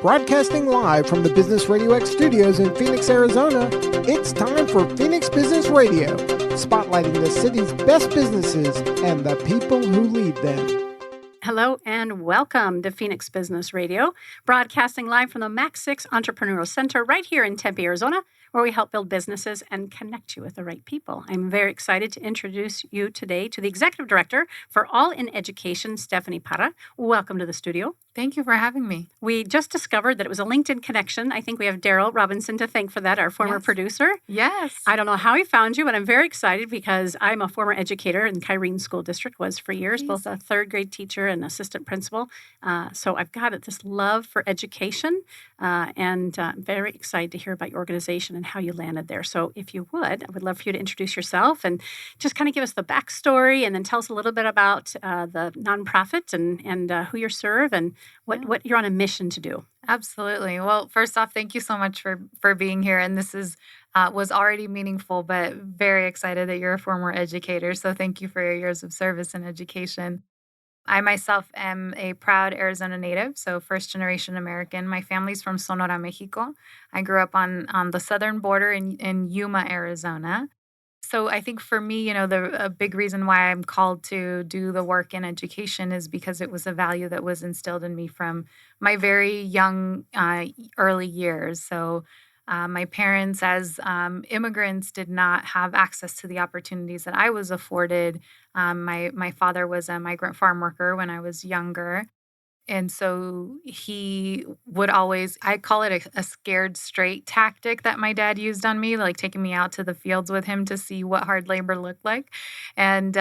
Broadcasting live from the Business RadioX studios in Phoenix, Arizona, it's time for Phoenix Business Radio, spotlighting the city's best businesses and the people who lead them. Hello and welcome to Phoenix Business Radio, broadcasting live from the Max 6 Entrepreneurial Center right here in Tempe, Arizona, where we help build businesses and connect you with the right people. I'm very excited to introduce you today to the Executive Director for All in Education, Stephanie Parra. Welcome to the studio. Thank you for having me. We just discovered that it was a LinkedIn connection. I think we have Daryl Robinson to thank for that, our former producer. Yes. I don't know how he found you, but I'm very excited because I'm a former educator in Kyrene School District, was for years, both a third grade teacher and assistant principal. So I've got this love for education, and I'm very excited to hear about your organization and how you landed there. So if you would, I would love for you to introduce yourself and just kind of give us the backstory and then tell us a little bit about the nonprofit and who you serve and what you're on a mission to do. Absolutely. Well, first off, thank you so much for being here. And this was already meaningful, but very excited that you're a former educator. So thank you for your years of service in education. I myself am a proud Arizona native, so first-generation American. My family's from Sonora, Mexico. I grew up on the southern border in Yuma, Arizona. So I think for me, a big reason why I'm called to do the work in education is because it was a value that was instilled in me from my very young, early years. So my parents, as immigrants, did not have access to the opportunities that I was afforded. My father was a migrant farm worker when I was younger. And so he would always, I call it a scared straight tactic that my dad used on me, like taking me out to the fields with him to see what hard labor looked like. And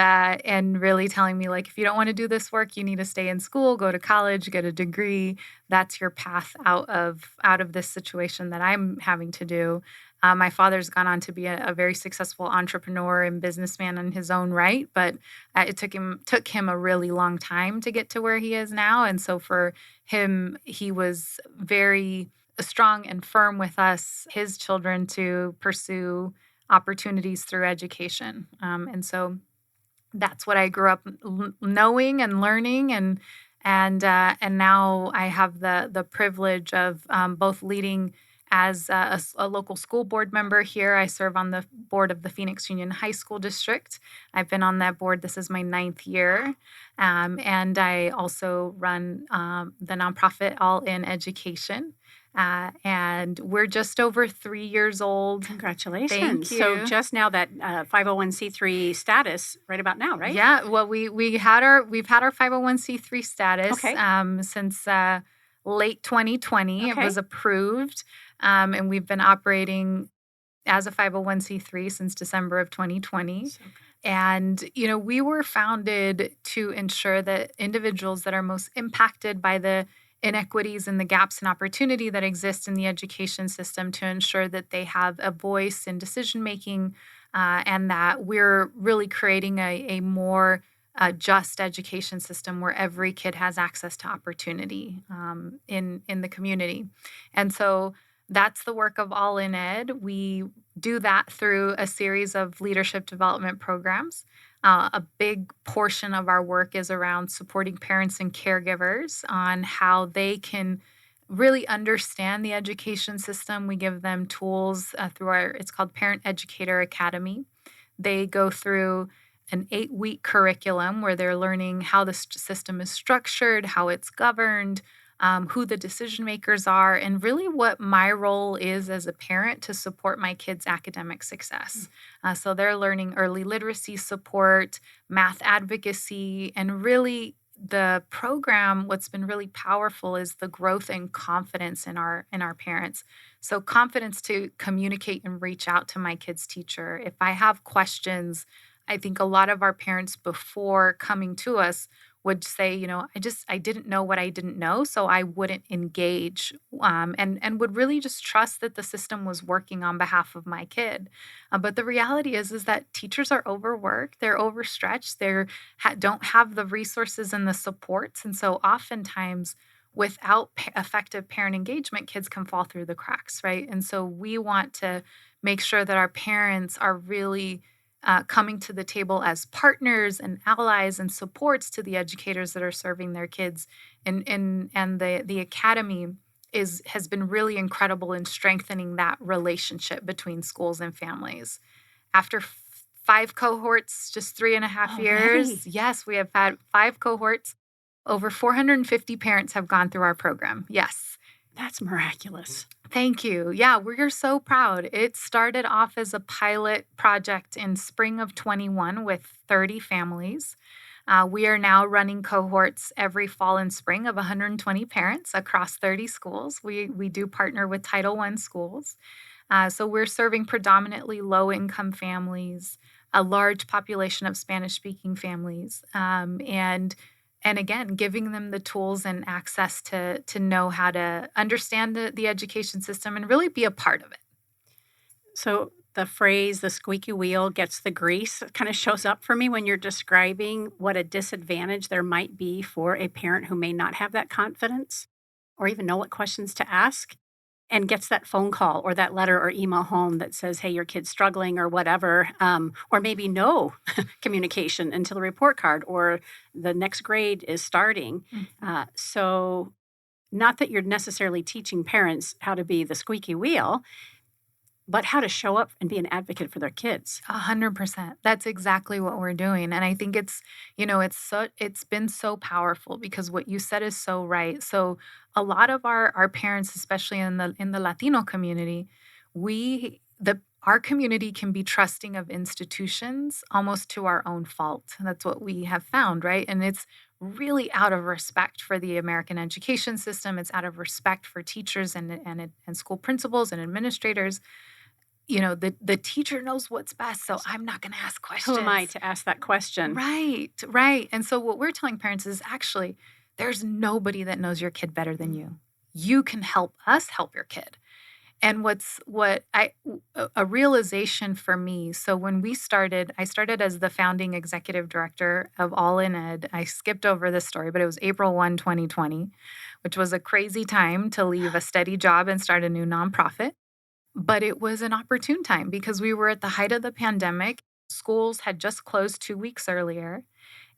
really telling me, like, if you don't want to do this work, you need to stay in school, go to college, get a degree. That's your path out of this situation that I'm having to do. My father's gone on to be a very successful entrepreneur and businessman in his own right, but it took him a really long time to get to where he is now. And so for him, he was very strong and firm with us, his children, to pursue opportunities through education. And so that's what I grew up knowing and learning, and now I have the privilege of both leading as a local school board member here. I serve on the board of the Phoenix Union High School District. I've been on that board. This is my 9th year. And I also run the nonprofit All in Education. And we're just over 3 years old. Congratulations. Thank you. So just now that 501c3 status right about now, right? Yeah. Well, we've had our 501c3 status since late 2020. Okay. It was approved. And we've been operating as a 501c3 since December of 2020. So and, we were founded to ensure that individuals that are most impacted by the inequities and the gaps in opportunity that exist in the education system, to ensure that they have a voice in decision-making, and that we're really creating a more just education system where every kid has access to opportunity in the community. And so that's the work of All in Ed. We do that through a series of leadership development programs. A big portion of our work is around supporting parents and caregivers on how they can really understand the education system. We give them tools through it's called Parent Educator Academy. They go through an 8-week curriculum where they're learning how the system is structured, how it's governed, who the decision makers are, and really what my role is as a parent to support my kids' academic success. So they're learning early literacy support, math advocacy, and really the program, what's been really powerful is the growth and confidence in our parents. So confidence to communicate and reach out to my kid's teacher. If I have questions, I think a lot of our parents before coming to us would say, I didn't know what I didn't know, so I wouldn't engage, and would really just trust that the system was working on behalf of my kid. But the reality is that teachers are overworked, they're overstretched, they don't have the resources and the supports, and so oftentimes without effective parent engagement, kids can fall through the cracks, right? And so we want to make sure that our parents are really coming to the table as partners and allies and supports to the educators that are serving their kids. And the academy has been really incredible in strengthening that relationship between schools and families. After 5 cohorts, just 3.5 years. Already? Yes, we have had 5 cohorts. Over 450 parents have gone through our program. Yes. That's miraculous. Thank you. Yeah, we're so proud. It started off as a pilot project in spring of 21 with 30 families. We are now running cohorts every fall and spring of 120 parents across 30 schools. We do partner with Title I schools. So we're serving predominantly low-income families, a large population of Spanish-speaking families, and again, giving them the tools and access to know how to understand the education system and really be a part of it. So the phrase, the squeaky wheel gets the grease, kind of shows up for me when you're describing what a disadvantage there might be for a parent who may not have that confidence or even know what questions to ask and gets that phone call or that letter or email home that says, hey, your kid's struggling or whatever, or maybe no communication until the report card or the next grade is starting. So not that you're necessarily teaching parents how to be the squeaky wheel, but how to show up and be an advocate for their kids. 100%. That's exactly what we're doing. And I think it's been so powerful because what you said is so right. So a lot of our parents, especially in the Latino community, our community can be trusting of institutions almost to our own fault. That's what we have found, right? And it's really out of respect for the American education system. It's out of respect for teachers and school principals and administrators. The teacher knows what's best, so I'm not going to ask questions. Who am I to ask that question? Right. And so what we're telling parents is actually, there's nobody that knows your kid better than you. You can help us help your kid. And a realization for me, so when I started as the founding executive director of All in Ed. I skipped over this story, but it was April 1, 2020, which was a crazy time to leave a steady job and start a new nonprofit. But it was an opportune time because we were at the height of the pandemic. Schools had just closed 2 weeks earlier,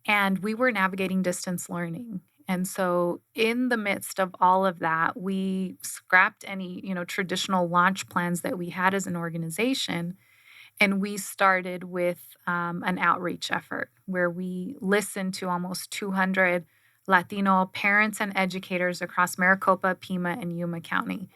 and we were navigating distance learning. And so in the midst of all of that, we scrapped any, traditional launch plans that we had as an organization. And we started with an outreach effort where we listened to almost 200 Latino parents and educators across Maricopa, Pima, and Yuma County.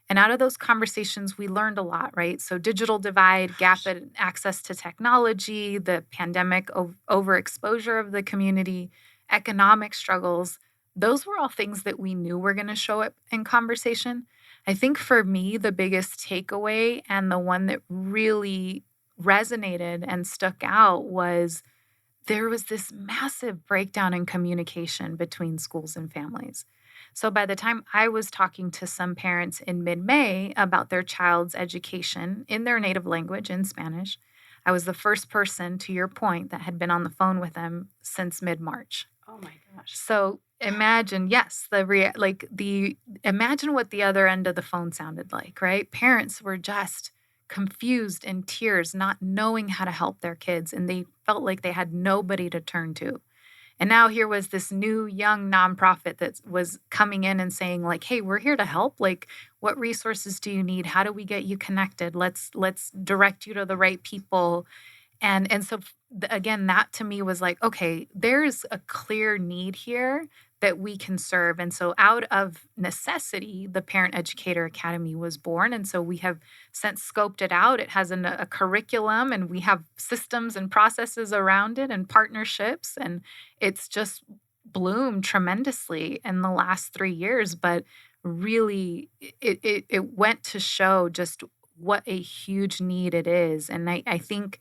And out of those conversations, we learned a lot, right? So digital divide, gap in access to technology, the pandemic overexposure of the community, economic struggles. Those were all things that we knew were going to show up in conversation. I think for me, the biggest takeaway and the one that really resonated and stuck out was there was this massive breakdown in communication between schools and families. So by the time I was talking to some parents in mid-May about their child's education in their native language, in Spanish, I was the first person, to your point, that had been on the phone with them since mid-March. Oh my gosh. So imagine, yes, imagine what the other end of the phone sounded like, right? Parents were just confused, in tears, not knowing how to help their kids, and they felt like they had nobody to turn to. And now here was this new young nonprofit that was coming in and saying, like, hey, we're here to help. Like, what resources do you need? How do we get you connected? Let's direct you to the right people. And so again, that to me was like, okay, there's a clear need here that we can serve. And so out of necessity, the Parent Educator Academy was born. And so we have since scoped it out. It has a curriculum, and we have systems and processes around it and partnerships. And it's just bloomed tremendously in the last 3 years. But really, it went to show just what a huge need it is. And I think,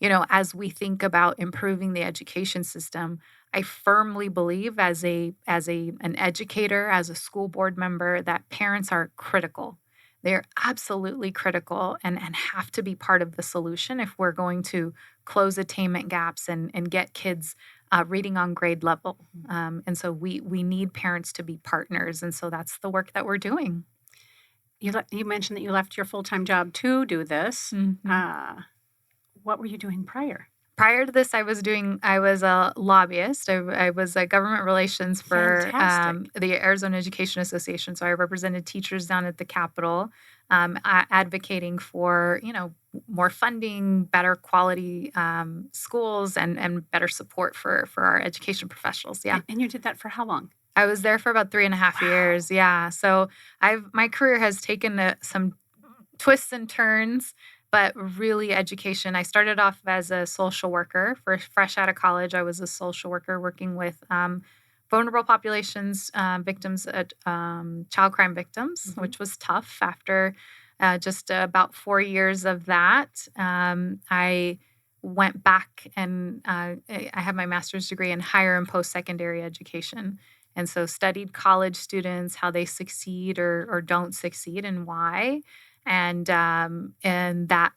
as we think about improving the education system, I firmly believe as an educator, as a school board member, that parents are critical. They're absolutely critical and have to be part of the solution if we're going to close attainment gaps and get kids reading on grade level. And so we need parents to be partners. And so that's the work that we're doing. You mentioned that you left your full-time job to do this. Mm-hmm. What were you doing prior? Prior to this, I was a lobbyist. I was a government relations for Fantastic. the Arizona Education Association. So I represented teachers down at the Capitol, advocating for, more funding, better quality schools, and better support for our education professionals. Yeah. And you did that for how long? I was there for about 3.5 Wow. years. Yeah. So my career has taken some twists and turns, but really education. I started off as a social worker. Fresh out of college, I was a social worker working with vulnerable populations, victims, child crime victims, which was tough. After just about 4 years of that, I went back and I have my master's degree in higher and post-secondary education. And so studied college students, how they succeed or don't succeed and why. And that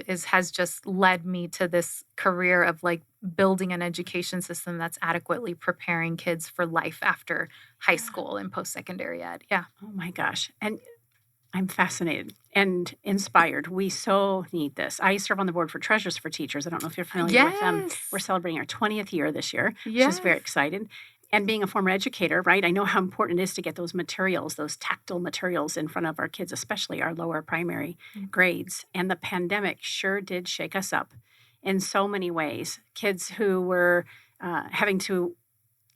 has just led me to this career of like building an education system that's adequately preparing kids for life after high school and post-secondary ed. Yeah. Oh my gosh. And I'm fascinated and inspired. We so need this. I serve on the board for Treasures for Teachers. I don't know if you're familiar with them. We're celebrating our 20th year this year, which is very excited. And being a former educator, right, I know how important it is to get those materials, those tactile materials in front of our kids, especially our lower primary grades. And the pandemic sure did shake us up in so many ways. Kids who were having to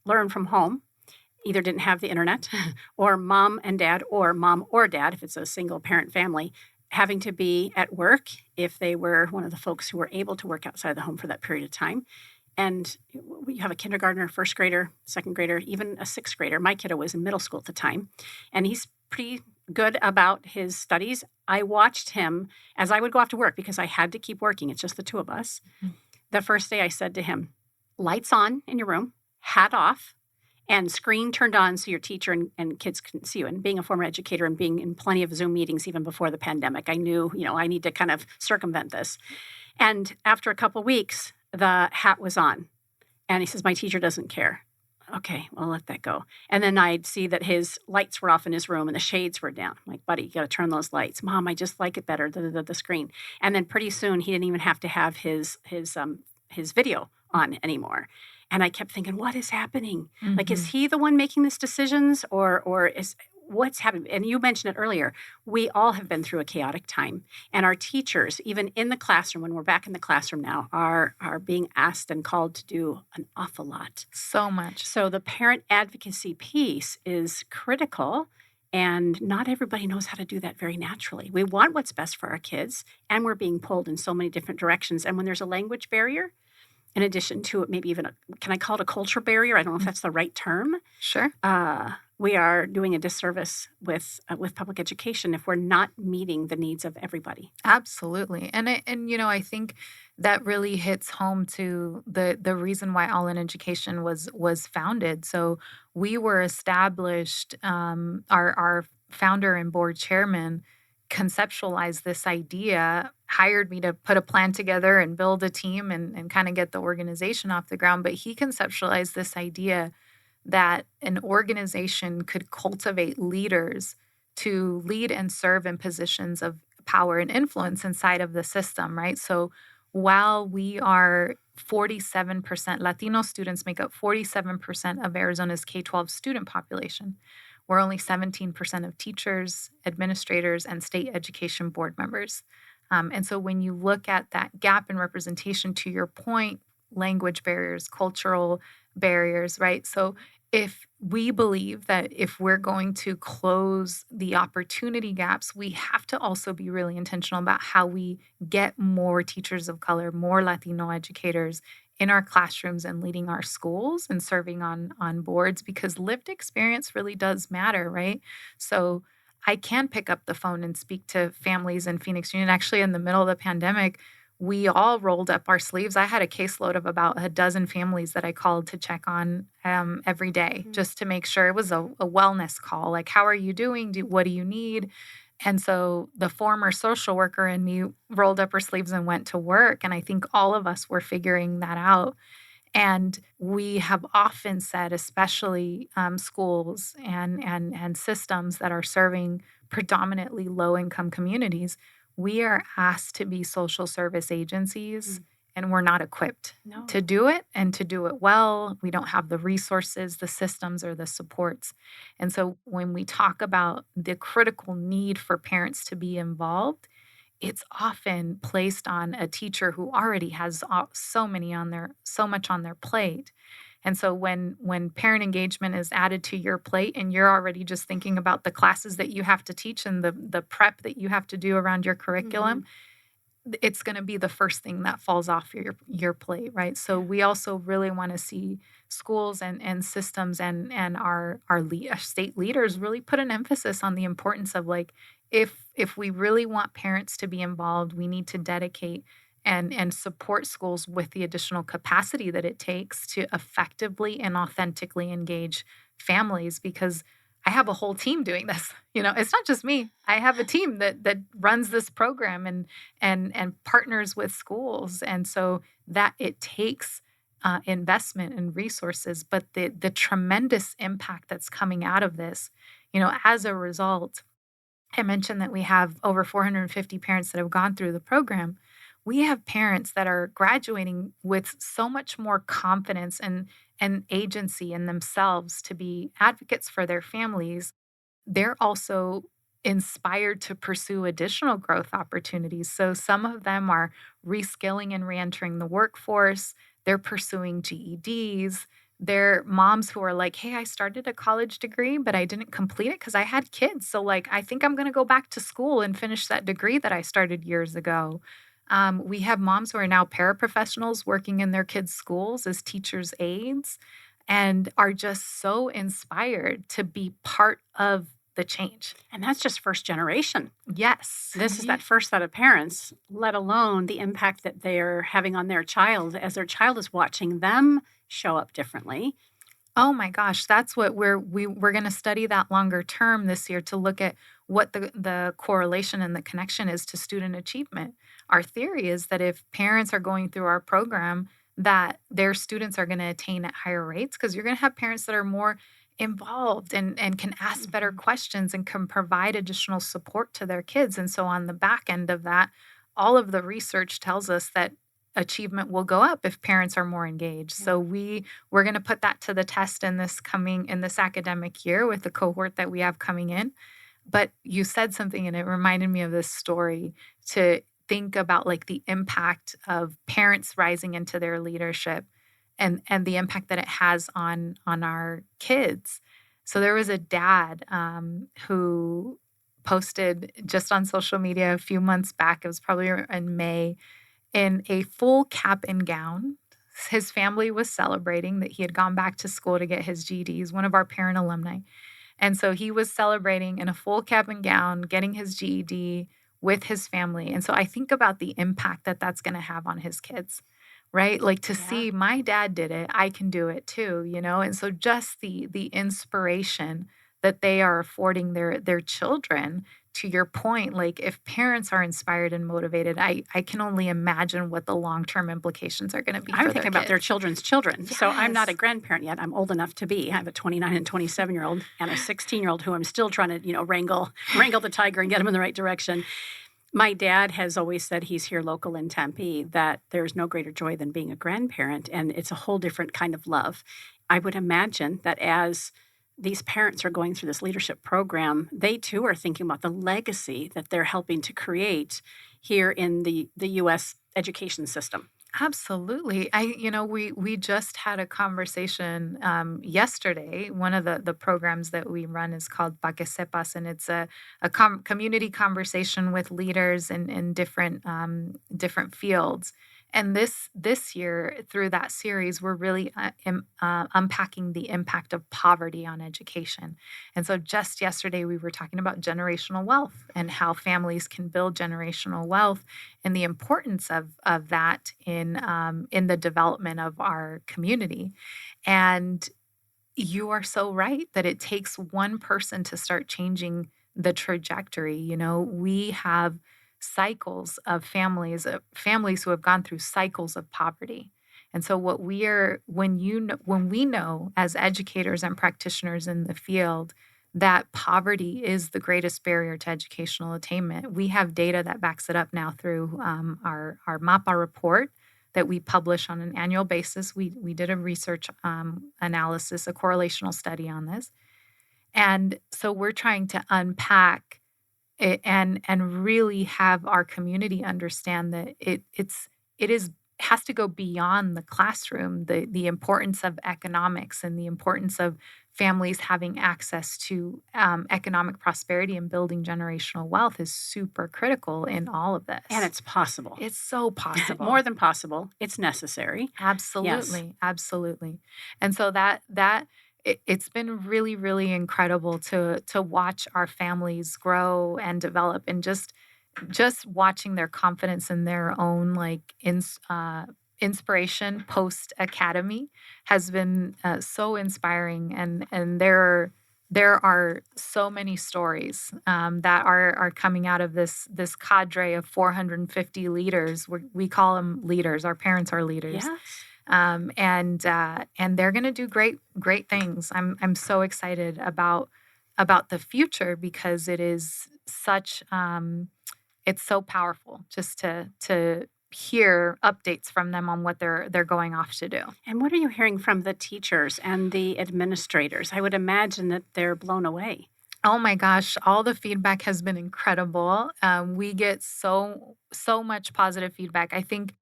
learn from home either didn't have the internet or mom and dad, or mom or dad, if it's a single parent family, having to be at work if they were one of the folks who were able to work outside the home for that period of time. And you have a kindergartner, first grader, second grader, even a sixth grader. My kiddo was in middle school at the time, and he's pretty good about his studies. I watched him as I would go off to work because I had to keep working. It's just the two of us. The first day I said to him, lights on in your room, hat off, and screen turned on so your teacher and kids can see you. And being a former educator and being in plenty of Zoom meetings even before the pandemic, I knew, I need to kind of circumvent this. And after a couple weeks, the hat was on. And he says, my teacher doesn't care. Okay, well, let that go. And then I'd see that his lights were off in his room and the shades were down. I'm like, buddy, you got to turn those lights. Mom, I just like it better, the screen. And then pretty soon he didn't even have to have his video on anymore. And I kept thinking, what is happening? Like, is he the one making these decisions or is what's happening? And you mentioned it earlier. We all have been through a chaotic time. And our teachers, even in the classroom, when we're back in the classroom now, are being asked and called to do an awful lot. So much. So the parent advocacy piece is critical. And not everybody knows how to do that very naturally. We want what's best for our kids, and we're being pulled in so many different directions. And when there's a language barrier, in addition to it, maybe even can I call it a culture barrier? I don't know if that's the right term. Sure. We are doing a disservice with public education if we're not meeting the needs of everybody. Absolutely. And I think that really hits home to the reason why All in Education was founded. So we were established, our founder and board chairman conceptualized this idea, hired me to put a plan together and build a team and kind of get the organization off the ground. But he conceptualized this idea that an organization could cultivate leaders to lead and serve in positions of power and influence inside of the system, right? So while we are 47%, Latino students make up 47% of Arizona's K-12 student population. We're only 17% of teachers, administrators, and state education board members. And so when you look at that gap in representation, to your point, language barriers, cultural barriers, right? So if we believe that if we're going to close the opportunity gaps, we have to also be really intentional about how we get more teachers of color, more Latino educators in our classrooms and leading our schools and serving on boards, because lived experience really does matter, right? So I can pick up the phone and speak to families in Phoenix Union. Actually, in the middle of the pandemic, we all rolled up our sleeves. I had a caseload of about a dozen families that I called to check on every day, just to make sure. It was a wellness call. Like, how are you doing? What do you need? And so the former social worker and me rolled up our sleeves and went to work. And I think all of us were figuring that out. And we have often said, especially schools and systems that are serving predominantly low-income communities, we are asked to be social service agencies and we're not equipped No. to do it and to do it well. We don't have the resources, the systems, or the supports. And so when we talk about the critical need for parents to be involved, it's often placed on a teacher who already has so much on their plate. And so when parent engagement is added to your plate and you're already just thinking about the classes that you have to teach and the prep that you have to do around your curriculum, it's going to be the first thing that falls off your plate, right? So we also really want to see schools and systems and our state leaders really put an emphasis on the importance of, like, if we really want parents to be involved, we need to dedicate and support schools with the additional capacity that it takes to effectively and authentically engage families, because I have a whole team doing this. It's not just me. I have a team that runs this program and partners with schools. And so that it takes investment and resources, but the tremendous impact that's coming out of this, as a result. I mentioned that we have over 450 parents that have gone through the program. We have parents that are graduating with so much more confidence and agency in themselves to be advocates for their families. They're also inspired to pursue additional growth opportunities. So some of them are reskilling and reentering the workforce. They're pursuing GEDs. They're moms who are like, hey, I started a college degree, but I didn't complete it because I had kids. So, like, I think I'm going to go back to school and finish that degree that I started years ago. We have moms who are now paraprofessionals working in their kids' schools as teachers' aides and are just so inspired to be part of the change. And that's just first generation. Yes. This is that first set of parents, let alone the impact that they're having on their child as their child is watching them show up differently. Oh my gosh, that's what we're going to study that longer term this year to look at what the correlation and the connection is to student achievement. Our theory is that if parents are going through our program, that their students are going to attain at higher rates, because you're going to have parents that are more involved and can ask better questions and can provide additional support to their kids. And so on the back end of that, all of the research tells us that achievement will go up if parents are more engaged. So we're going to put that to the test in this academic year with the cohort that we have coming in. But you said something and it reminded me of this story, to think about, like, the impact of parents rising into their leadership and the impact that it has on our kids. So there was a dad who posted just on social media a few months back, it was probably in May, in a full cap and gown. His family was celebrating that he had gone back to school to get his GEDs, one of our parent alumni. And so he was celebrating in a full cap and gown, getting his GED with his family. And so I think about the impact that that's going to have on his kids, right? Like, to see my dad did it, I can do it too, And so just the inspiration that they are affording their children. To your point, like, if parents are inspired and motivated, I can only imagine what the long-term implications are going to be. I'm thinking about their children's children. Yes. So I'm not a grandparent yet. I'm old enough to be. I have a 29 and 27-year-old and a 16-year-old who I'm still trying to, wrangle the tiger and get him in the right direction. My dad has always said, he's here local in Tempe, that there's no greater joy than being a grandparent, and it's a whole different kind of love. I would imagine that as these parents are going through this leadership program, they too are thinking about the legacy that they're helping to create here in the U.S. education system. Absolutely. We just had a conversation yesterday. One of the programs that we run is called Pa Que Sepas, and it's a community conversation with leaders in different fields. And this year, through that series, we're really unpacking the impact of poverty on education. And so just yesterday, we were talking about generational wealth and how families can build generational wealth and the importance of that in the development of our community. And you are so right that it takes one person to start changing the trajectory. We have cycles of families who have gone through cycles of poverty. And so when we know as educators and practitioners in the field that poverty is the greatest barrier to educational attainment, we have data that backs it up now through our MAPA report that we publish on an annual basis. We did a research analysis, a correlational study on this. And so we're trying to unpack it and really have our community understand that it has to go beyond the classroom. The importance of economics and the importance of families having access to economic prosperity and building generational wealth is super critical in all of this. And it's possible. It's so possible. More than possible. It's necessary. Absolutely. Yes. Absolutely. And so it's been really, really incredible to watch our families grow and develop, and just watching their confidence in their own inspiration post academy has been so inspiring. And there are so many stories that are coming out of this cadre of 450 leaders. We call them leaders. Our parents are leaders. Yes. And they're going to do great things. I'm so excited about the future, because it is such it's so powerful just to hear updates from them on what they're going off to do. And what are you hearing from the teachers and the administrators? I would imagine that they're blown away. Oh my gosh, all the feedback has been incredible. We get so much positive feedback. I think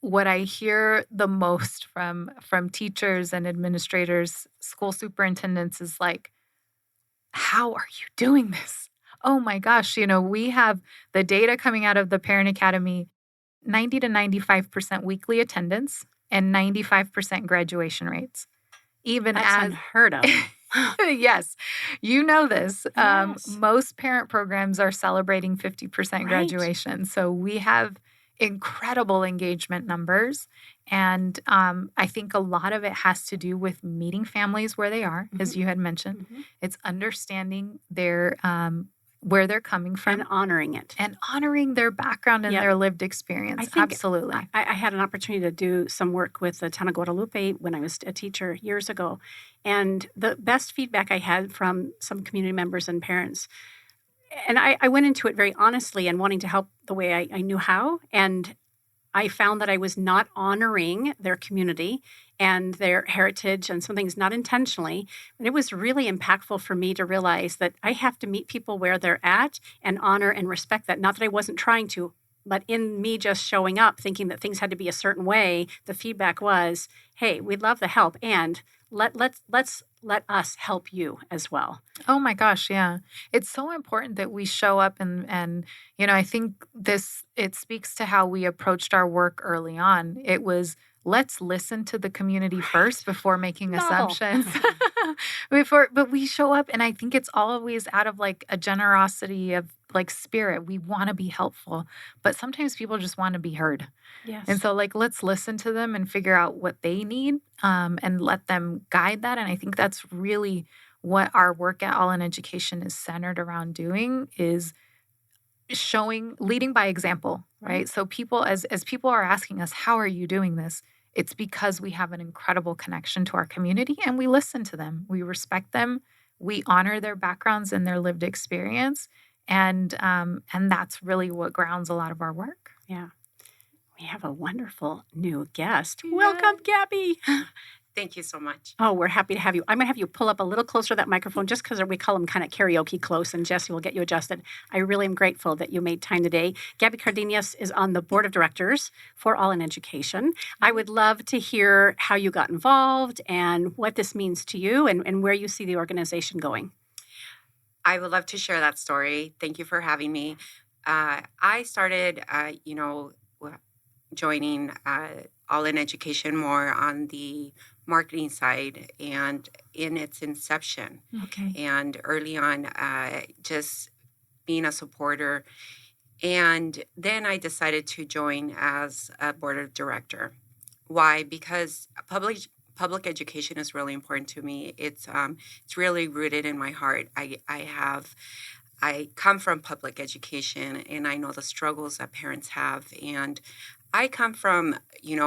what I hear the most from teachers and administrators, school superintendents, is like, how are you doing this? Oh my gosh, we have the data coming out of the Parent Academy, 90 to 95% weekly attendance and 95% graduation rates. That's unheard of. Yes, you know this. Yes. Most parent programs are celebrating 50% graduation. So we have incredible engagement numbers. And I think a lot of it has to do with meeting families where they are, as you had mentioned. It's understanding their where they're coming from. And honoring it. And honoring their background and their lived experience. Absolutely. I had an opportunity to do some work with the town of Guadalupe when I was a teacher years ago. And the best feedback I had from some community members and parents, and I went into it very honestly and wanting to help the way I knew how. And I found that I was not honoring their community and their heritage, and some things not intentionally. And it was really impactful for me to realize that I have to meet people where they're at and honor and respect that. Not that I wasn't trying to, but in me just showing up thinking that things had to be a certain way, the feedback was, hey, we'd love the help, and let's let us help you as well. Oh my gosh, yeah. It's so important that we show up and I think it speaks to how we approached our work early on. It was, let's listen to the community first before making assumptions. But we show up, and I think it's always out of like a generosity of like spirit. We want to be helpful, but sometimes people just want to be heard. Yes. And so let's listen to them and figure out what they need, and let them guide that. And I think that's really what our work at All in Education is centered around doing, is leading by example, right? So people, as people are asking us, how are you doing this? It's because we have an incredible connection to our community, and we listen to them. We respect them. We honor their backgrounds and their lived experience. And that's really what grounds a lot of our work. Yeah. We have a wonderful new guest. Yeah. Welcome, Gaby. Thank you so much. Oh, we're happy to have you. I'm going to have you pull up a little closer to that microphone just because we call them kind of karaoke close, and Jesse will get you adjusted. I really am grateful that you made time today. Gaby Cardenas is on the board of directors for All in Education. I would love to hear how you got involved and what this means to you, and where you see the organization going. I would love to share that story. Thank you for having me. I started, joining All in Education more on the marketing side and in its inception. Okay. And early on, just being a supporter. And then I decided to join as a board of director. Why? Because public education is really important to me. It's really rooted in my heart. I come from public education, and I know the struggles that parents have, and I come from,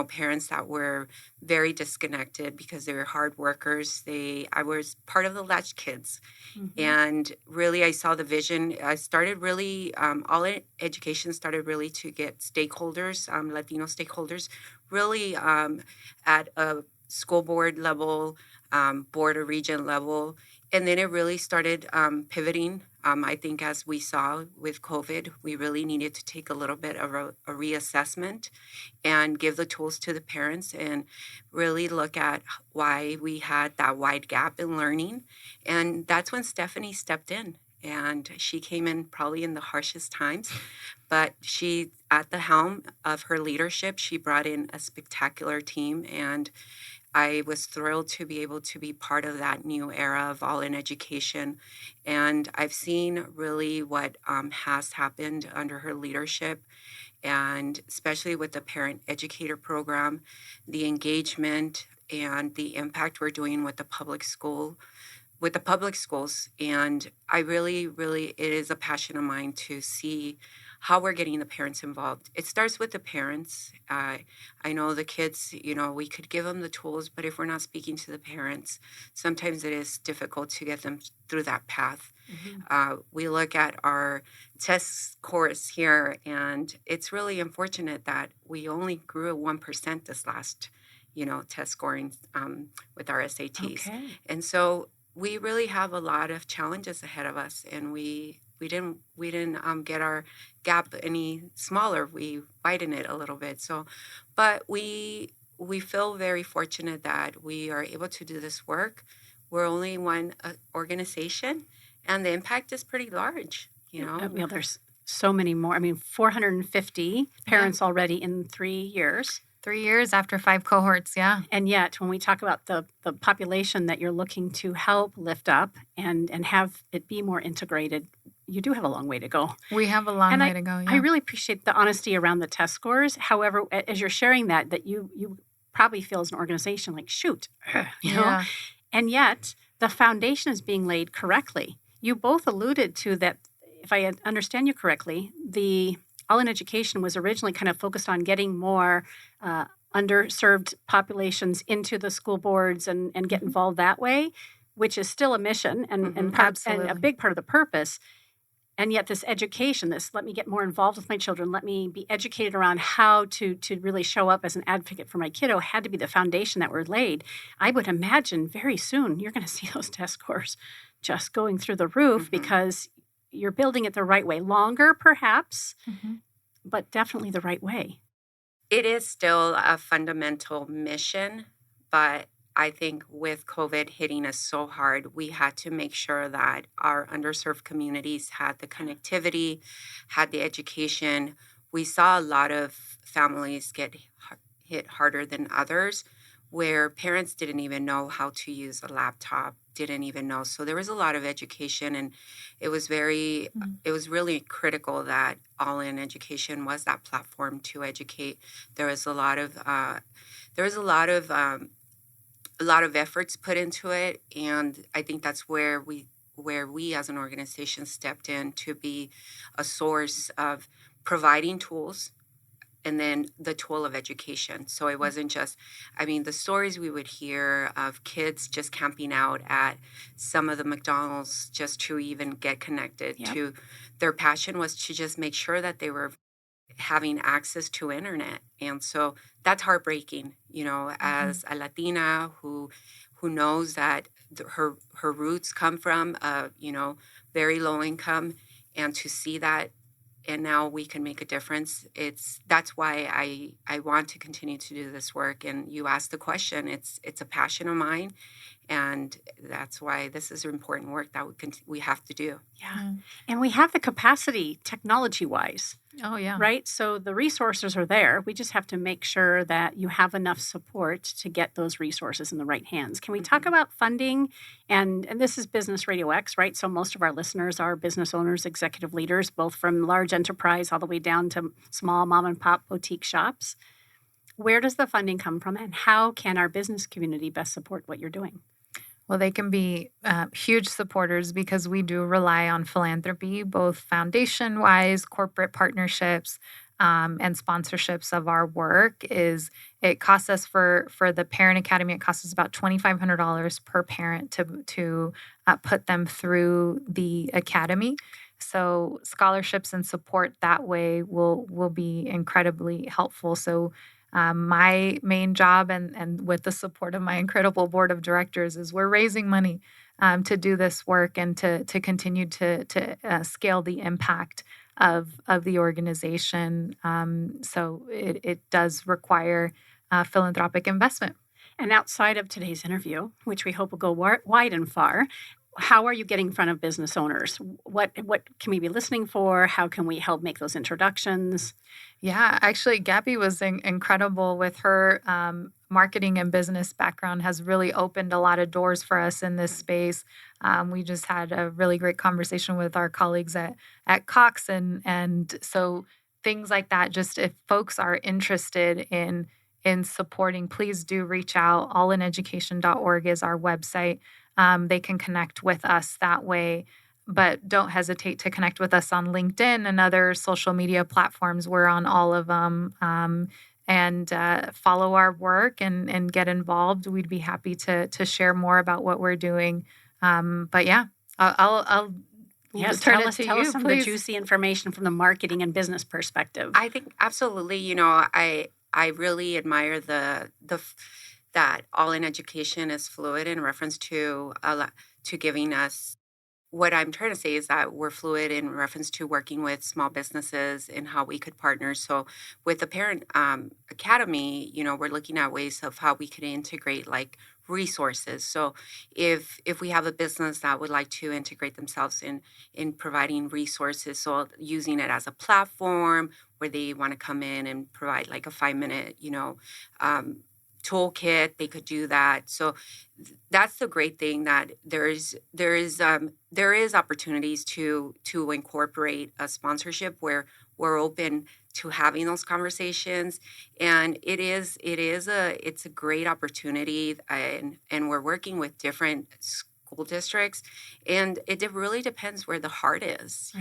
parents that were very disconnected because they were hard workers. I was part of the latch kids. Mhm. And really, I saw the vision. I started really, education started really to get stakeholders, Latino stakeholders, really at a school board level, board or region level. And then it really started pivoting. I think as we saw with COVID, we really needed to take a little bit of a reassessment and give the tools to the parents and really look at why we had that wide gap in learning. And that's when Stephanie stepped in. And she came in probably in the harshest times, but she, at the helm of her leadership, she brought in a spectacular team. And I was thrilled to be able to be part of that new era of all in education. And I've seen really what has happened under her leadership, and especially with the parent educator program, the engagement and the impact we're doing with the public schools. And I really, really, it is a passion of mine to see how we're getting the parents involved. It starts with the parents. I know the kids, we could give them the tools, but if we're not speaking to the parents, sometimes it is difficult to get them through that path. We look at our test scores here, and it's really unfortunate that we only grew 1% this last, test scoring with our SATs. Okay. And so we really have a lot of challenges ahead of us, and we didn't get our gap any smaller. We widened it a little bit. So, but we feel very fortunate that we are able to do this work. We're only one organization, and the impact is pretty large. There's so many more. I mean, 450 parents already in 3 years. 3 years after 5 cohorts, yeah. And yet, when we talk about the population that you're looking to help lift up and have it be more integrated, you do have a long way to go. We have a long way to go, yeah. I really appreciate the honesty around the test scores. However, as you're sharing that you probably feel as an organization like, shoot, you know? Yeah. And yet, the foundation is being laid correctly. You both alluded to that, if I understand you correctly, the All in Education was originally kind of focused on getting more underserved populations into the school boards and get involved that way, which is still a mission and a big part of the purpose. And yet this education, let me get more involved with my children, let me be educated around how to really show up as an advocate for my kiddo, had to be the foundation that were laid. I would imagine very soon you're going to see those test scores just going through the roof because you're building it the right way. Longer, perhaps, but definitely the right way. It is still a fundamental mission, but I think with COVID hitting us so hard, we had to make sure that our underserved communities had the connectivity, had the education. We saw a lot of families get hit harder than others, where parents didn't even know how to use a laptop, didn't even know. So there was a lot of education, and it was really critical that All in Education was that platform to educate. There was a lot of efforts put into it, and I think that's where we as an organization stepped in to be a source of providing tools and then the tool of education. So it wasn't just, the stories we would hear of kids just camping out at some of the McDonald's just to even get connected to, their passion was to just make sure that they were having access to internet. And so that's heartbreaking, as a Latina who knows that her roots come from, very low income, and to see that, and now we can make a difference. That's why I want to continue to do this work. And you asked the question, it's a passion of mine. And that's why this is important work that we have to do. Yeah. And we have the capacity technology-wise. Oh, yeah. Right? So the resources are there. We just have to make sure that you have enough support to get those resources in the right hands. Can we talk about funding? And this is Business RadioX, right? So most of our listeners are business owners, executive leaders, both from large enterprise all the way down to small mom and pop boutique shops. Where does the funding come from, and how can our business community best support what you're doing? Well, they can be huge supporters because we do rely on philanthropy, both foundation-wise, corporate partnerships, and sponsorships of our work is it costs us for the Parent Academy, it costs us about $2,500 per parent to put them through the academy. So scholarships and support that way will be incredibly helpful. So my main job and with the support of my incredible board of directors is we're raising money to do this work and to continue to scale the impact of the organization. So it does require philanthropic investment. And outside of today's interview, which we hope will go wide and far, how are you getting in front of business owners? What can we be listening for? How can we help make those introductions? Yeah, actually, Gabby was incredible with her marketing and business background, has really opened a lot of doors for us in this space. We just had a really great conversation with our colleagues at Cox. And so things like that, just if folks are interested in supporting, please do reach out. allineducation.org is our website. They can connect with us that way. But don't hesitate to connect with us on LinkedIn and other social media platforms. We're on all of them. And follow our work and get involved. We'd be happy to share more about what we're doing. But yeah, I'll Yes, turn tell it to tell you, us some of please. the juicy information from the marketing and business perspective. I think absolutely. I really admire that All in Education is fluid in reference to giving us. What I'm trying to say is that we're fluid in reference to working with small businesses and how we could partner. So with the Parent Academy, we're looking at ways of how we could integrate like resources. So if we have a business that would like to integrate themselves in providing resources, so using it as a platform where they want to come in and provide like a 5-minute, toolkit, they could do that. So that's the great thing, that there is opportunities to incorporate a sponsorship where we're open to having those conversations, and it's a great opportunity, and we're working with different school districts, and it really depends where the heart is,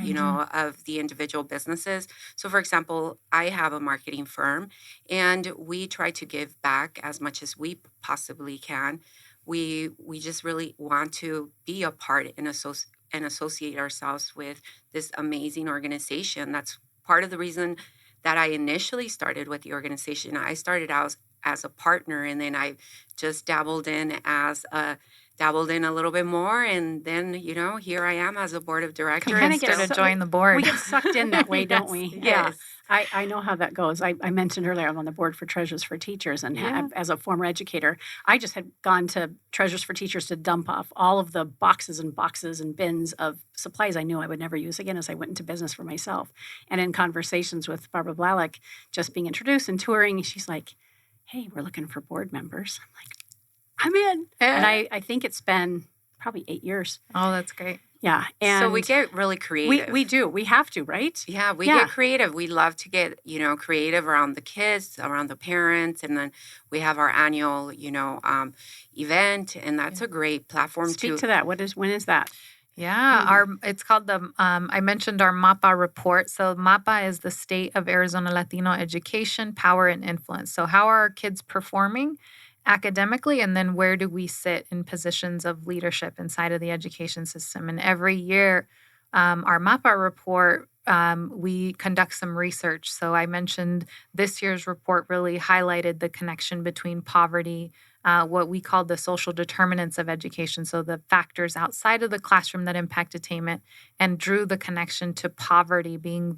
of the individual businesses. So for example, I have a marketing firm, and we try to give back as much as we possibly can. We just really want to be a part and associate ourselves with this amazing organization. That's part of the reason that I initially started with the organization. I started out as a partner, and then I just dabbled in a little bit more, and then here I am as a board of directors. Convinced her to join the board. We get sucked in that way, don't we? Yes. I know how that goes. I mentioned earlier I'm on the board for Treasures for Teachers, and as a former educator, I just had gone to Treasures for Teachers to dump off all of the boxes and bins of supplies I knew I would never use again as I went into business for myself. And in conversations with Barbara Blalock, just being introduced and touring, she's like, "Hey, we're looking for board members." I'm like, "I'm in." And I think it's been probably 8 years. Oh, that's great. Yeah. And so we get really creative. We do. We have to, right? Yeah, we get creative. We love to get, creative around the kids, around the parents. And then we have our annual, event. And that's a great platform Speak to that. When is that? Yeah, it's called I mentioned our MAPA report. So MAPA is the State of Arizona Latino Education, Power, and Influence. So how are our kids performing academically, and then where do we sit in positions of leadership inside of the education system? And every year, our MAPA report, we conduct some research. So I mentioned this year's report really highlighted the connection between poverty, what we call the social determinants of education, so the factors outside of the classroom that impact attainment, and drew the connection to poverty being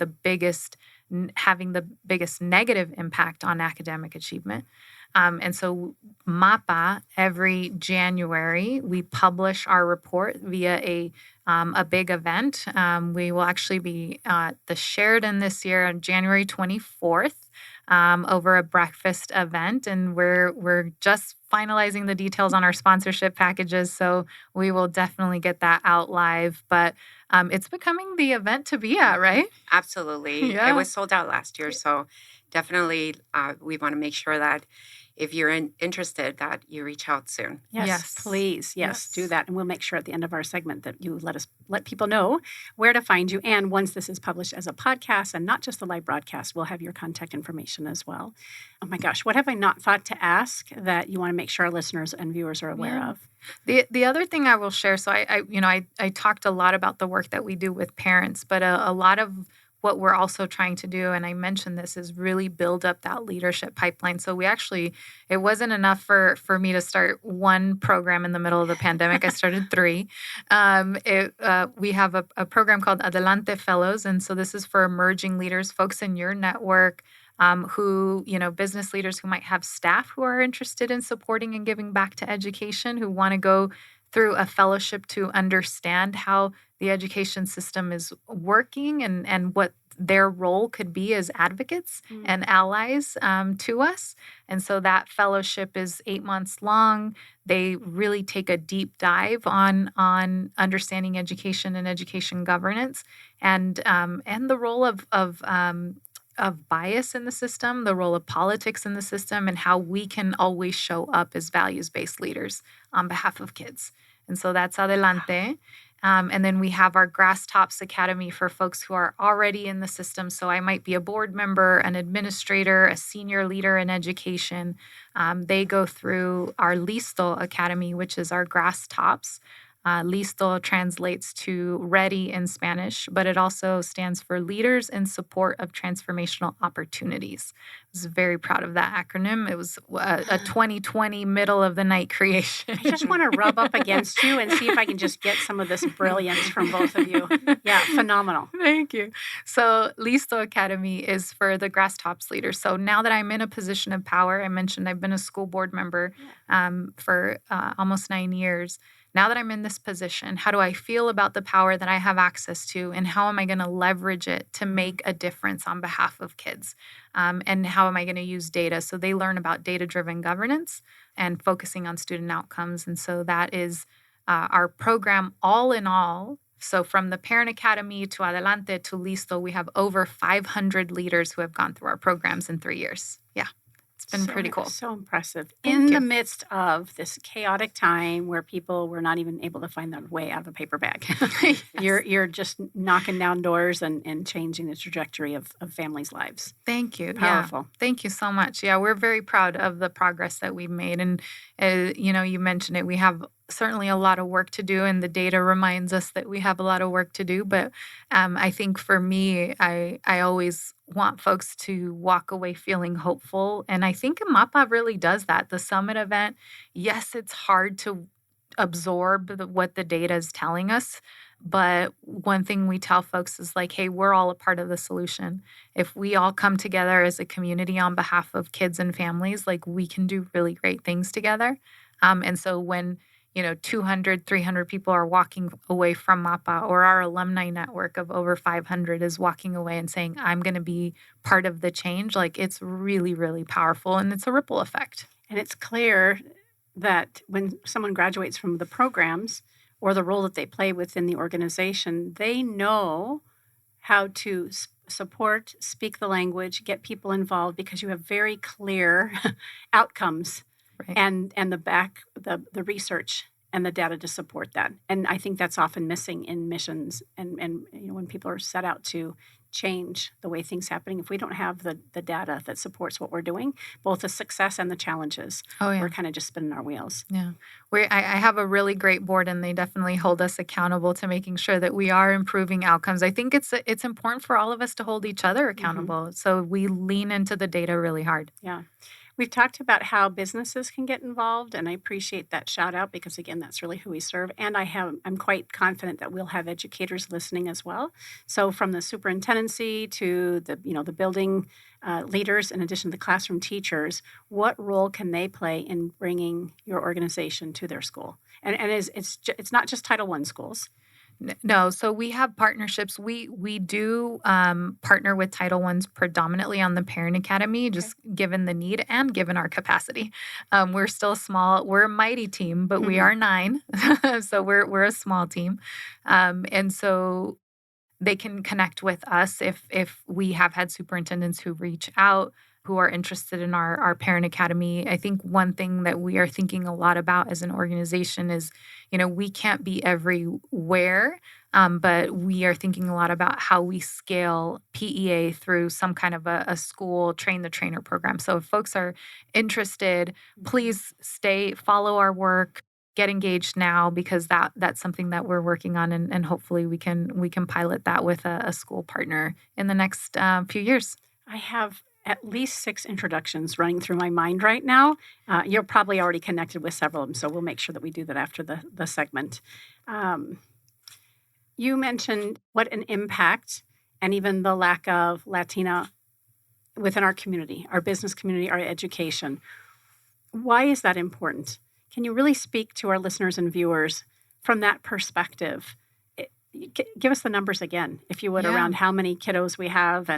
having the biggest negative impact on academic achievement. And so MAPA, every January, we publish our report via a big event. We will actually be at the Sheridan this year on January 24th over a breakfast event. And we're just finalizing the details on our sponsorship packages, so we will definitely get that out live. But it's becoming the event to be at, right? Absolutely. Yeah. It was sold out last year. So definitely we want to make sure that if you're interested, that you reach out soon. Yes, please. Yes, do that. And we'll make sure at the end of our segment that you let people know where to find you. And once this is published as a podcast and not just the live broadcast, we'll have your contact information as well. Oh my gosh, what have I not thought to ask that you want to make sure our listeners and viewers are aware of? The other thing I will share, so I talked a lot about the work that we do with parents, but a lot of what we're also trying to do, and I mentioned this, is really build up that leadership pipeline. So it wasn't enough for me to start one program in the middle of the pandemic. I started 3. We have a program called Adelante Fellows, and so this is for emerging leaders, folks in your network, who, business leaders who might have staff who are interested in supporting and giving back to education, who want to go through a fellowship to understand how the education system is working and what their role could be as advocates and allies to us. And so that fellowship is 8 months long. They really take a deep dive on understanding education and education governance and the role of bias in the system, the role of politics in the system, and how we can always show up as values-based leaders on behalf of kids. And so that's Adelante. And then we have our Grass Tops Academy for folks who are already in the system. So I might be a board member, an administrator, a senior leader in education. They go through our Listo Academy, which is our Grass Tops. Listo translates to ready in Spanish, but it also stands for Leaders in Support of Transformational Opportunities. I was very proud of that acronym. It was a 2020 middle of the night creation. I just want to rub up against you and see if I can just get some of this brilliance from both of you. Yeah, phenomenal. Thank you. So Listo Academy is for the Grass Tops leaders. So now that I'm in a position of power, I mentioned I've been a school board member for almost 9 years. Now that I'm in this position, how do I feel about the power that I have access to, and how am I going to leverage it to make a difference on behalf of kids? And how am I going to use data? So they learn about data-driven governance and focusing on student outcomes. And so that is our program all in all. So from the Parent Academy to Adelante to Listo, we have over 500 leaders who have gone through our programs in 3 years. Yeah. It's been pretty cool. So impressive. Thank you. The midst of this chaotic time where people were not even able to find their way out of a paper bag, Yes. you're just knocking down doors and changing the trajectory of families' lives. Thank you. Powerful. Yeah. Thank you so much. Yeah, we're very proud of the progress that we've made. And, you mentioned it. We have certainly a lot of work to do, and the data reminds us that we have a lot of work to do. But I think for me, I always want folks to walk away feeling hopeful. And I think MAPA really does that. The summit event, yes, it's hard to absorb what the data is telling us. But one thing we tell folks is like, hey, we're all a part of the solution. If we all come together as a community on behalf of kids and families, like we can do really great things together. And so when 200, 300 people are walking away from MAPA, or our alumni network of over 500 is walking away and saying, I'm going to be part of the change, like it's really, really powerful, and it's a ripple effect. And it's clear that when someone graduates from the programs or the role that they play within the organization, they know how to support, speak the language, get people involved, because you have very clear outcomes. Right. And the research and the data to support that. And I think that's often missing in missions and when people are set out to change the way things happening. If we don't have the data that supports what we're doing, both the success and the challenges, we're kind of just spinning our wheels. Yeah. I have a really great board, and they definitely hold us accountable to making sure that we are improving outcomes. I think it's important for all of us to hold each other accountable. Mm-hmm. So we lean into the data really hard. Yeah. We've talked about how businesses can get involved, and I appreciate that shout out because, again, that's really who we serve. And I'm quite confident that we'll have educators listening as well. So from the superintendency to the building leaders, in addition to the classroom teachers, what role can they play in bringing your organization to their school? And it's not just Title I schools. No, so we have partnerships. We do partner with Title Ones predominantly on the Parent Academy, just given the need and given our capacity. We're still small. We're a mighty team, but we are 9, so we're a small team, and so they can connect with us if we have had superintendents who reach out who are interested in our parent academy. I think one thing that we are thinking a lot about as an organization is, we can't be everywhere, but we are thinking a lot about how we scale PEA through some kind of a school train the trainer program. So if folks are interested, please follow our work, get engaged now, because that's something that we're working on, and hopefully we can pilot that with a school partner in the next few years. I have at least 6 introductions running through my mind right now. You're probably already connected with several of them, so we'll make sure that we do that after the segment. You mentioned what an impact and even the lack of Latina within our community, our business community, our education. Why is that important? Can you really speak to our listeners and viewers from that perspective? Give us the numbers again, if you would, around how many kiddos we have.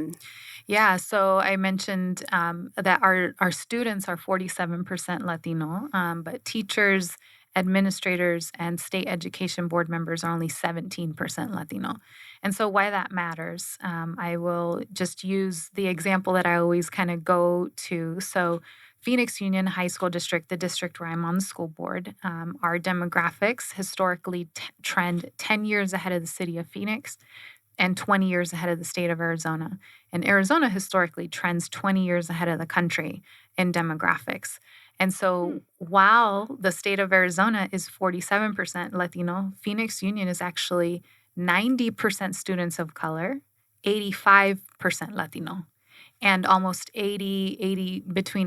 Yeah, so I mentioned that our students are 47% Latino, but teachers, administrators, and state education board members are only 17% Latino. And so why that matters, I will just use the example that I always kind of go to. So Phoenix Union High School District, the district where I'm on the school board, our demographics historically trend 10 years ahead of the city of Phoenix and 20 years ahead of the state of Arizona. And Arizona historically trends 20 years ahead of the country in demographics. And so while the state of Arizona is 47% Latino, Phoenix Union is actually 90% students of color, 85% Latino, and almost between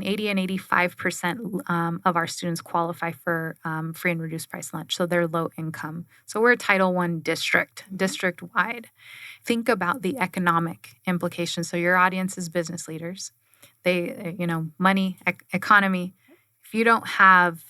80 and 85% of our students qualify for free and reduced price lunch. So they're low income. So we're a Title I district-wide. Think about the economic implications. So your audience is business leaders. They, money, economy. If you don't have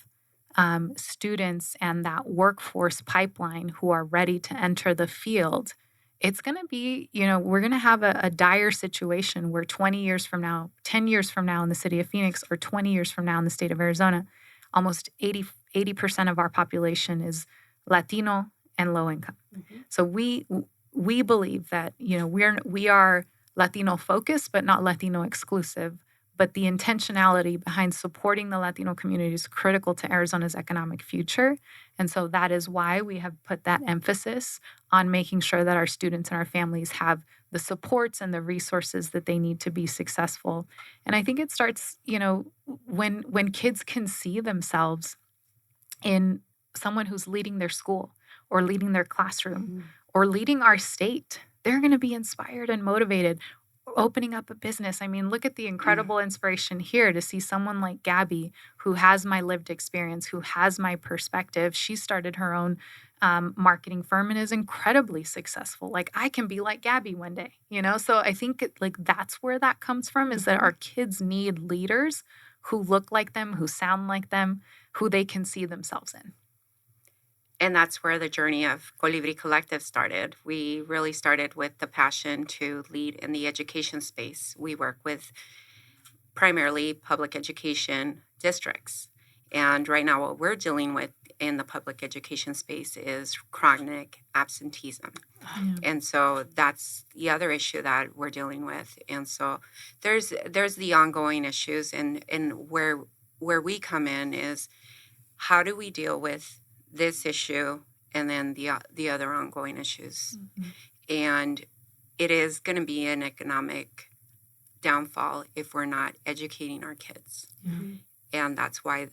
students and that workforce pipeline who are ready to enter the field, it's going to be, we're going to have a dire situation where 20 years from now, 10 years from now in the city of Phoenix, or 20 years from now in the state of Arizona, almost 80% of our population is Latino and low income. So we believe that, we are Latino focused, but not Latino exclusive. But the intentionality behind supporting the Latino community is critical to Arizona's economic future. And so that is why we have put that emphasis on making sure that our students and our families have the supports and the resources that they need to be successful. And I think it starts, when kids can see themselves in someone who's leading their school or leading their classroom or leading our state, they're going to be inspired and motivated. Opening up a business. I mean, look at the incredible inspiration here to see someone like Gaby, who has my lived experience, who has my perspective. She started her own marketing firm and is incredibly successful. Like, I can be like Gaby one day, So I think that's where that comes from, is that our kids need leaders who look like them, who sound like them, who they can see themselves in. And that's where the journey of Colibri Collective started. We really started with the passion to lead in the education space. We work with primarily public education districts. And right now what we're dealing with in the public education space is chronic absenteeism. And so that's the other issue that we're dealing with. And so there's the ongoing issues, and where we come in is, how do we deal with this issue and then the other ongoing issues? And it is going to be an economic downfall if we're not educating our kids. And that's why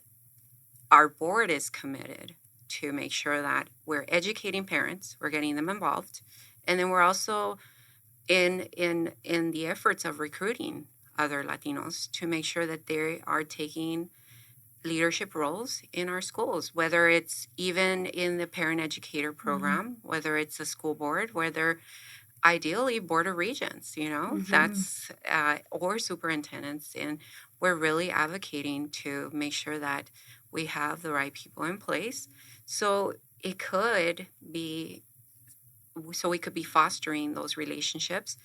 our board is committed to make sure that we're educating parents, we're getting them involved, and then we're also in the efforts of recruiting other Latinos to make sure that they are taking leadership roles in our schools, whether it's even in the parent educator program, whether it's a school board, whether ideally board of regents, that's or superintendents. And we're really advocating to make sure that we have the right people in place. So it could be so we could be fostering those relationships,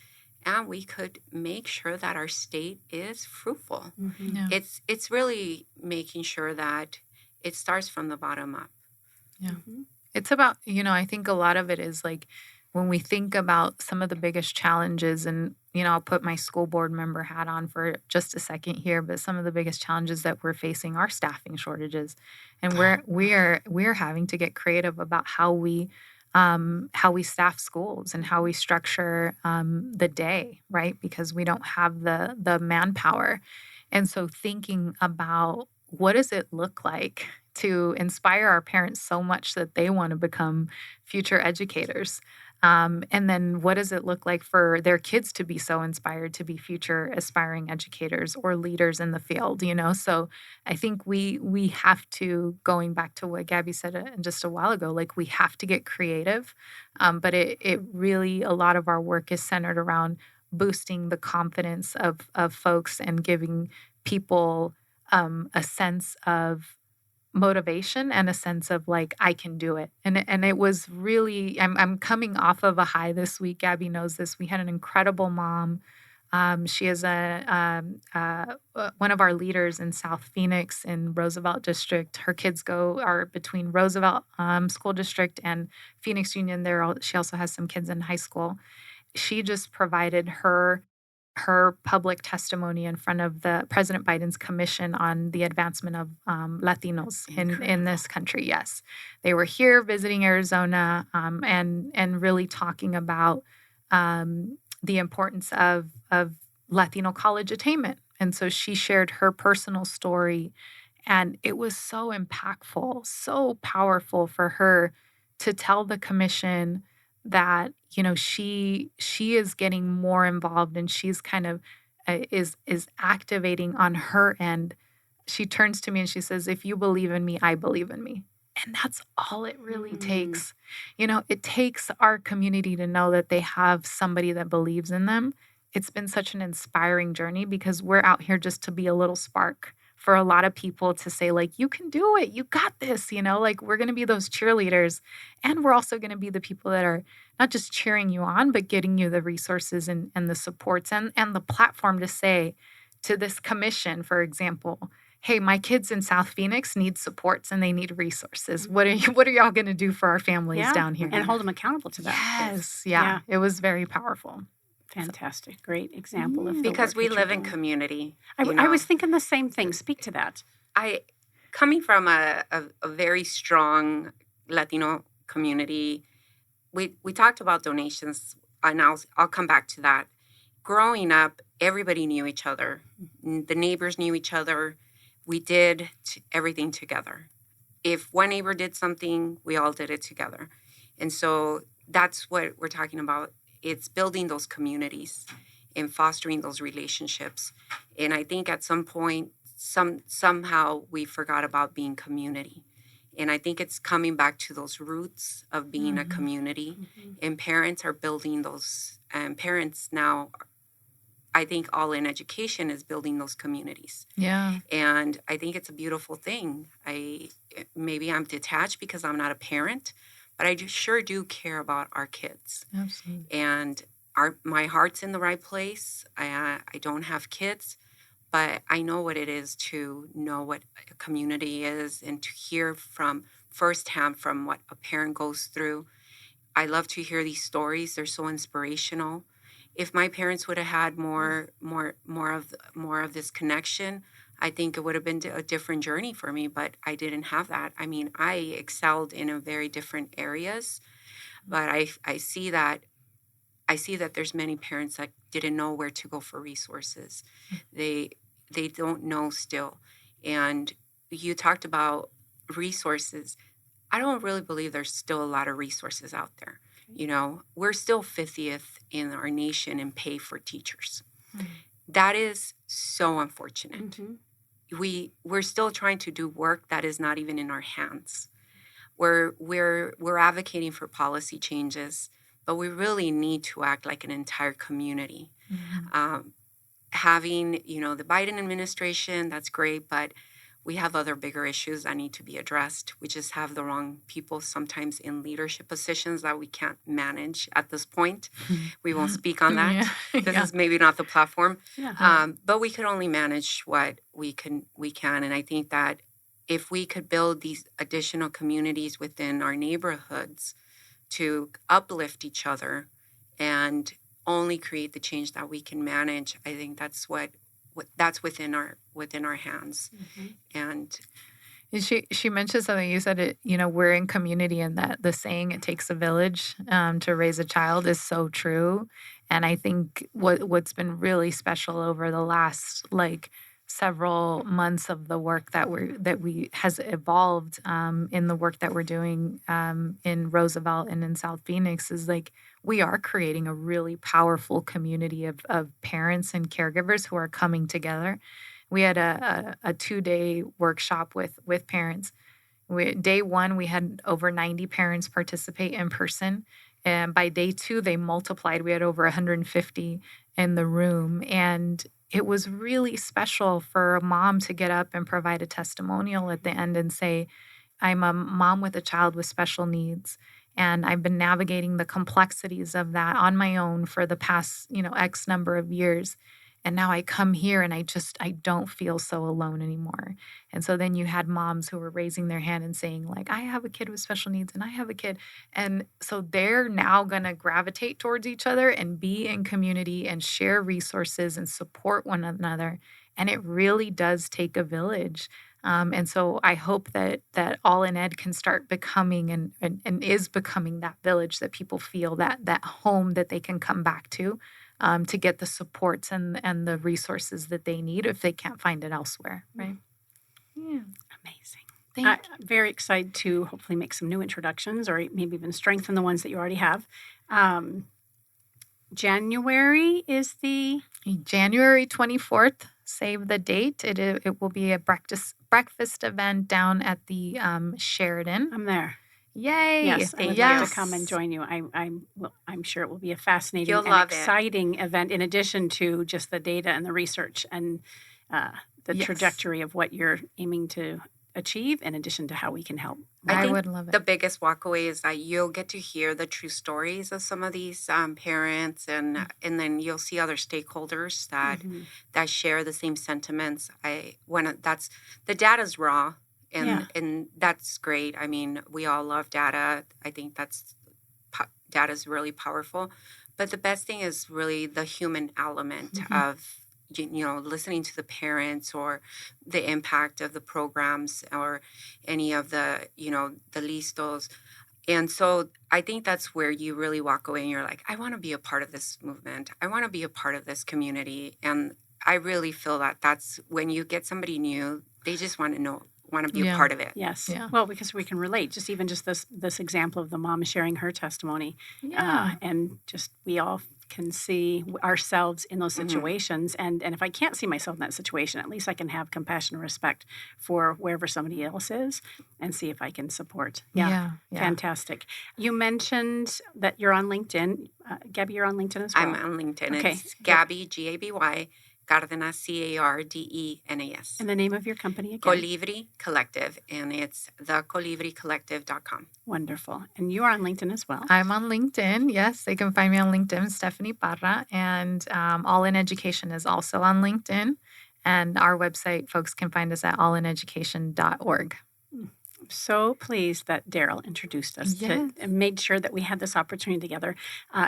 and we could make sure that our state is fruitful. Mm-hmm. Yeah. It's really making sure that it starts from the bottom up. Yeah. Mm-hmm. It's about, I think a lot of it is like when we think about some of the biggest challenges, and, I'll put my school board member hat on for just a second here, but some of the biggest challenges that we're facing are staffing shortages. And we're having to get creative about how we staff schools and how we structure the day, right? Because we don't have the manpower. And so thinking about what does it look like to inspire our parents so much that they want to become future educators? And then what does it look like for their kids to be so inspired to be future aspiring educators or leaders in the field, So I think we have to, going back to what Gabby said just a while ago, like we have to get creative. But it really, a lot of our work is centered around boosting the confidence of folks and giving people a sense of motivation and a sense of like I can do it. And it was really, I'm coming off of a high this week. Gabby knows this. We had an incredible mom. She is one of our leaders in South Phoenix in Roosevelt District. Her kids are between Roosevelt School District and Phoenix Union. She also has some kids in high school. She just provided her public testimony in front of the President Biden's commission on the advancement of Latinos in this country. Yes, they were here visiting Arizona and really talking about the importance of Latino college attainment. And so she shared her personal story, and it was so impactful, so powerful for her to tell the commission that she is getting more involved, and she's kind of is activating on her end. She turns to me and she says, "If you believe in me, I believe in me." And that's all it really takes. It takes our community to know that they have somebody that believes in them. It's been such an inspiring journey because we're out here just to be a little spark for a lot of people to say, like, you can do it. You got this, like we're going to be those cheerleaders. And we're also going to be the people that are not just cheering you on, but getting you the resources and the supports and the platform to say to this commission, for example, hey, my kids in South Phoenix need supports and they need resources. What are y'all going to do for our families down here? And hold them accountable to that. Yes. Yeah. It was very powerful. Fantastic. Great example of the because work we that live you're in doing. community. I was thinking the same thing. Speak to that. Coming from a very strong Latino community, we talked about donations, and I'll come back to that. Growing up, everybody knew each other. The neighbors knew each other. We did everything together. If one neighbor did something, we all did it together. And so that's what we're talking about. It's building those communities and fostering those relationships. And I think at some point, somehow we forgot about being community. And I think it's coming back to those roots of being a community. And parents are building those. And parents now, I think all in education is building those communities. Yeah. And I think it's a beautiful thing. Maybe I'm detached because I'm not a parent, but I sure do care about our kids. Absolutely. And my heart's in the right place. I don't have kids, but I know what it is to know what a community is and to hear from firsthand from what a parent goes through. I love to hear these stories. They're so inspirational. If my parents would have had more of this connection, I think it would have been a different journey for me, but I didn't have that. I mean, I excelled in a very different areas, but I see that there's many parents that didn't know where to go for resources. They don't know still. And you talked about resources. I don't really believe there's still a lot of resources out there. We're still 50th in our nation in pay for teachers. That is so unfortunate. We're still trying to do work that is not even in our hands. We're advocating for policy changes, but we really need to act like an entire community. Having, the Biden administration, that's great, but we have other bigger issues that need to be addressed. We just have the wrong people sometimes in leadership positions that we can't manage at this point. We won't speak on that. Yeah. This is maybe not the platform. Yeah. But we could only manage what we can. And I think that if we could build these additional communities within our neighborhoods to uplift each other and only create the change that we can manage, I think that's that's within our hands. And she mentioned something. You said it. We're in community, and that the saying "it takes a village to raise a child" is so true. And I think what's been really special over the last several months of the work that we has evolved in the work that we're doing in Roosevelt and in South Phoenix is we are creating a really powerful community of parents and caregivers who are coming together. We had a 2-day workshop with parents. Day 1, we had over 90 parents participate in person. And by day 2, they multiplied. We had over 150 in the room. And it was really special for a mom to get up and provide a testimonial at the end and say, I'm a mom with a child with special needs. And I've been navigating the complexities of that on my own for the past, X number of years. And now I come here and I don't feel so alone anymore. And so then you had moms who were raising their hand and saying I have a kid with special needs and I have a kid. And so they're now going to gravitate towards each other and be in community and share resources and support one another. And it really does take a village. And so I hope that All in Ed can start becoming and is becoming that village that people feel that home that they can come back to get the supports and the resources that they need if they can't find it elsewhere, right? Yeah. Amazing. Thank I'm very excited to hopefully make some new introductions or maybe even strengthen the ones that you already have. January is the... January 24th. Save the date. It will be a breakfast event down at the Sheridan. I'm there. Yay! Yes, I would love to come and join you. I'm sure it will be a fascinating and exciting event in addition to just the data and the research and the trajectory of what you're aiming to achieve in addition to how we can help. I would love it. The biggest walkaway is that you'll get to hear the true stories of some of these parents and then you'll see other stakeholders that share the same sentiments. The data's raw. And that's great. I mean, we all love data. I think data is really powerful. But the best thing is really the human element of, listening to the parents or the impact of the programs or any of the, the listos. And so I think that's where you really walk away and you're like, I want to be a part of this movement. I want to be a part of this community. And I really feel that that's when you get somebody new, they just want to be a part of it. Yes. Yeah. Well, because we can relate. Just this example of the mom sharing her testimony. Yeah. And just we all can see ourselves in those situations. And if I can't see myself in that situation, at least I can have compassion and respect for wherever somebody else is and see if I can support. Yeah. Fantastic. You mentioned that you're on LinkedIn. Gaby, you're on LinkedIn as well? I'm on LinkedIn. Okay. It's Gaby, Gaby, Cardenas, Cardenas. And the name of your company again? Colibri Collective, and it's thecolibricollective.com. Wonderful. And you are on LinkedIn as well? I'm on LinkedIn. Yes, they can find me on LinkedIn, Stephanie Parra. And All in Education is also on LinkedIn. And our website, folks can find us at allineducation.org. I'm so pleased that Daryl introduced us and made sure that we had this opportunity together.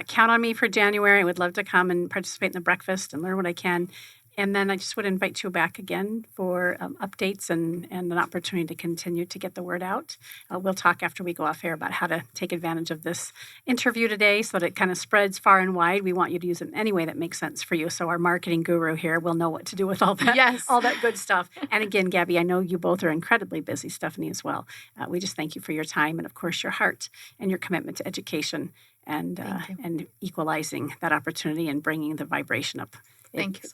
Count on me for January. I would love to come and participate in the breakfast and learn what I can. And then I just would invite you back again for updates and an opportunity to continue to get the word out. We'll talk after we go off air about how to take advantage of this interview today so that it kind of spreads far and wide. We want you to use it in any way that makes sense for you. So our marketing guru here will know what to do with all that, all that good stuff. And again, Gaby, I know you both are incredibly busy, Stephanie as well. We just thank you for your time and, of course, your heart and your commitment to education and equalizing that opportunity and bringing the vibration up. Thank you.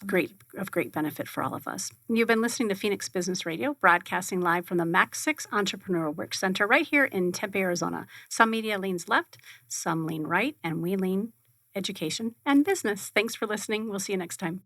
Of great benefit for all of us. You've been listening to Phoenix Business Radio, broadcasting live from the Max 6 Entrepreneurial Work Center right here in Tempe, Arizona. Some media leans left, some lean right, and we lean education and business. Thanks for listening. We'll see you next time.